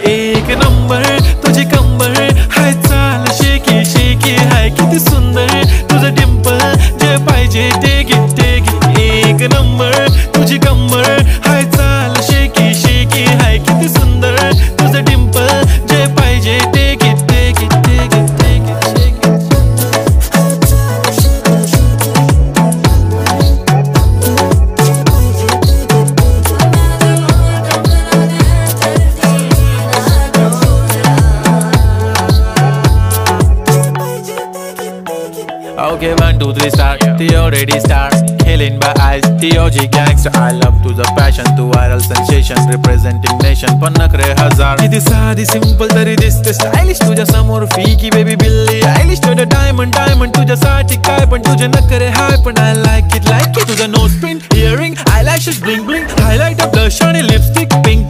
एक नंबर तुझी कंबर हाय, चाल शेकी शेकी हाय, किती सुंदर तुझं डिंपल, जे पाहिजे ते घे एक नंबर तुझी कंबर हाय, चाल शेकी शेकी हाय, किती सुंदर तुझं डिंपल, जे पाहिजे ते घे Okay, 1, 2, 3 start. The already start. Killing by eyes. The OG gangster. I love to the passion, to viral sensation, representing nation. पन्नकरे हजार. किती साधी simple तरी दिसते stylish. तुझ्या समोर फीकी baby Billie Eilish. तुझं diamond तुझ्यासाठी काय पण तुझे नखरे हाय पण I like it. तुझं nose pin, earring, eyelashes bling bling, highlighter, blush आणि lipstick pink.